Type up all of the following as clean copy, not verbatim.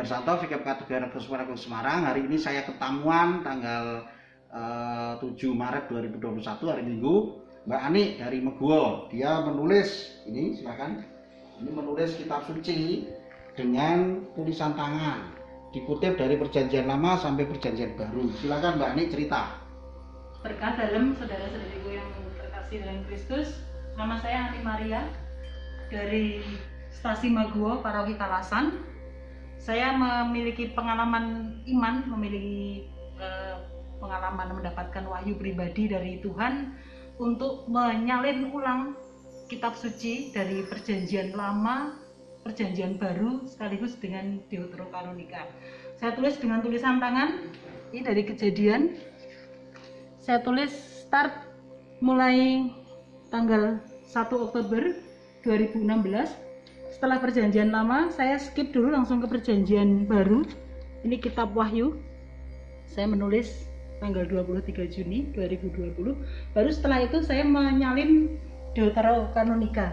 Darsanto, VKP Kategori Negara Semarang. Hari ini saya ketemuan tanggal 7 Maret 2021 hari Minggu. Mbak Ani dari Meguwo, dia menulis ini, silakan. Ini menulis kitab suci dengan tulisan tangan, dikutip dari Perjanjian Lama sampai Perjanjian Baru. Silakan Mbak Ani cerita. Berkah dalam saudara-saudariku yang terkasih dalam Kristus. Nama saya Ani Maria dari Stasi Meguwo, Paroki Kalasan. Saya memiliki pengalaman iman, memiliki pengalaman mendapatkan wahyu pribadi dari Tuhan untuk menyalin ulang kitab suci dari Perjanjian Lama, Perjanjian Baru, sekaligus dengan Deuterokanonika. Saya tulis dengan tulisan tangan, ini dari Kejadian. Saya tulis start mulai tanggal 1 Oktober 2016. Setelah Perjanjian Lama, saya skip dulu langsung ke Perjanjian Baru. Ini kitab Wahyu. Saya menulis tanggal 23 Juni 2020. Baru setelah itu saya menyalin Deuterokanonika.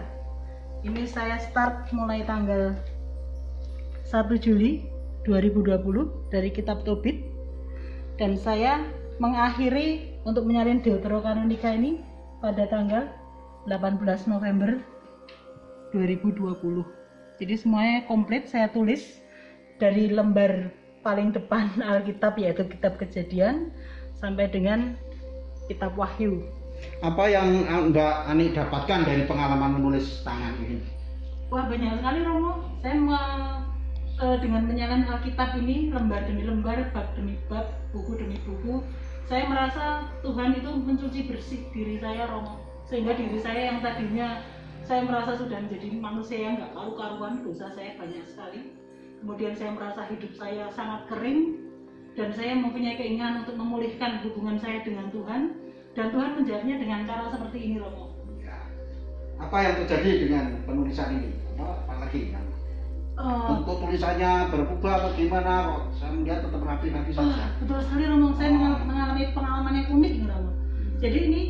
Ini saya start mulai tanggal 1 Juli 2020 dari kitab Tobit. Dan saya mengakhiri untuk menyalin Deuterokanonika ini pada tanggal 18 November 2020. Jadi semuanya komplit saya tulis dari lembar paling depan Alkitab, yaitu kitab Kejadian, sampai dengan kitab Wahyu. Apa yang Mbak Ani dapatkan dari pengalaman menulis tangan ini? Wah, banyak sekali Romo. Saya dengan menyalin Alkitab ini lembar demi lembar, bab demi bab, buku demi buku, saya merasa Tuhan itu mencuci bersih diri saya Romo. Sehingga diri saya yang tadinya saya merasa sudah menjadi manusia yang nggak karu-karuan, dosa saya banyak sekali. Kemudian saya merasa hidup saya sangat kering, dan saya mempunyai keinginan untuk memulihkan hubungan saya dengan Tuhan. Dan Tuhan menjawabnya dengan cara seperti ini, Romo. Ya. Apa yang terjadi dengan penulisan ini? Apalagi kan? Untuk tulisannya berubah atau gimana? Kok saya melihat tetap rapi-rapi saja. Betul sekali, Romo. Saya mengalami pengalaman yang unik ini, Romo. Jadi ini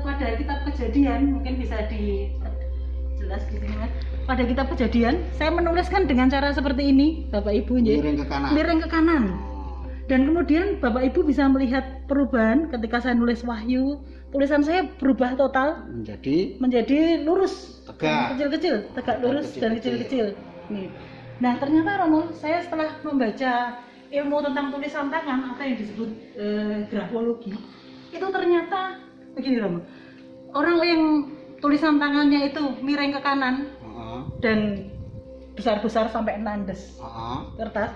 pada kitab Kejadian, mungkin bisa jelas di sini kan. Pada kitab Kejadian, saya menuliskan dengan cara seperti ini, Bapak Ibu, miring ke kanan. Miring ke kanan. Dan kemudian Bapak Ibu bisa melihat perubahan ketika saya nulis Wahyu, tulisan saya berubah total menjadi lurus, tegak, kecil-kecil, tegak lurus dan kecil-kecil. Nih. Nah, ternyata Romo, saya setelah membaca ilmu tentang tulisan tangan atau yang disebut grafologi, itu ternyata begini Romo. Orang yang tulisan tangannya itu miring ke kanan dan besar-besar sampai nandes kertas,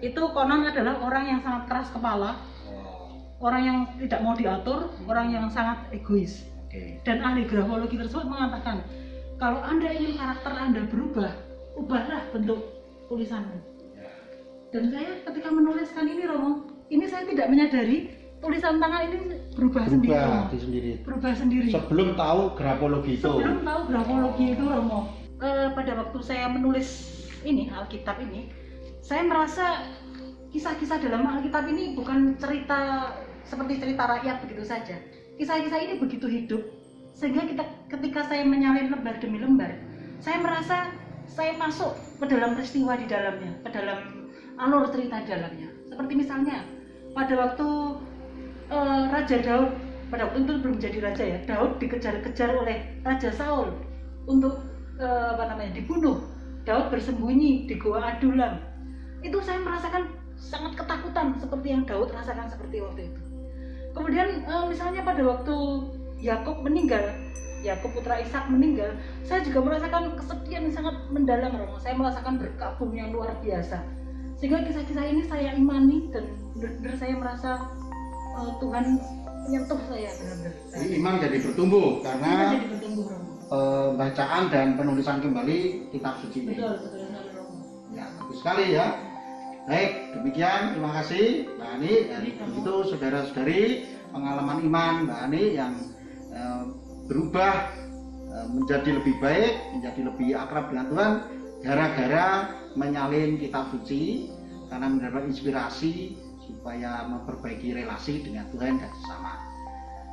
itu konon adalah orang yang sangat keras kepala, orang yang tidak mau diatur, orang yang sangat egois. Dan ahli grafologi tersebut mengatakan, kalau Anda ingin karakter Anda berubah, ubahlah bentuk tulisanmu. Dan saya ketika menuliskan ini Romo, ini saya tidak menyadari tulisan tangan ini berubah sendiri. Sebelum tahu grafologi itu Romo. Pada waktu saya menulis ini Alkitab ini, saya merasa kisah-kisah dalam Alkitab ini bukan cerita seperti cerita rakyat begitu saja. Kisah-kisah ini begitu hidup, sehingga ketika saya menyalin lembar demi lembar, saya merasa saya masuk ke dalam peristiwa di dalamnya, ke dalam alur cerita di dalamnya. Seperti misalnya pada waktu Raja Daud, pada waktu itu belum jadi raja ya, Daud dikejar-kejar oleh Raja Saul untuk dibunuh. Daud bersembunyi di Goa Adulam. Itu saya merasakan sangat ketakutan seperti yang Daud rasakan seperti waktu itu. Kemudian misalnya pada waktu Yakub meninggal, Yakub putra Ishak meninggal, saya juga merasakan kesedihan yang sangat mendalam Romo. Saya merasakan berkabung yang luar biasa. Sehingga kisah-kisah ini saya imani dan benar-benar saya merasa Tuhan menyentuh saya benar-benar. Iman jadi bertumbuh karena bacaan dan penulisan kembali kitab suci. Betul sekali Romo. Ya, bagus sekali ya. Baik, demikian terima kasih Mbak Ani. Dan itu saudara-saudari pengalaman iman Mbak Ani yang berubah menjadi lebih baik, menjadi lebih akrab dengan Tuhan gara-gara menyalin kitab suci, karena mendapat inspirasi supaya memperbaiki relasi dengan Tuhan dan sesama.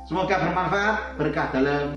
Semoga bermanfaat, berkah dalam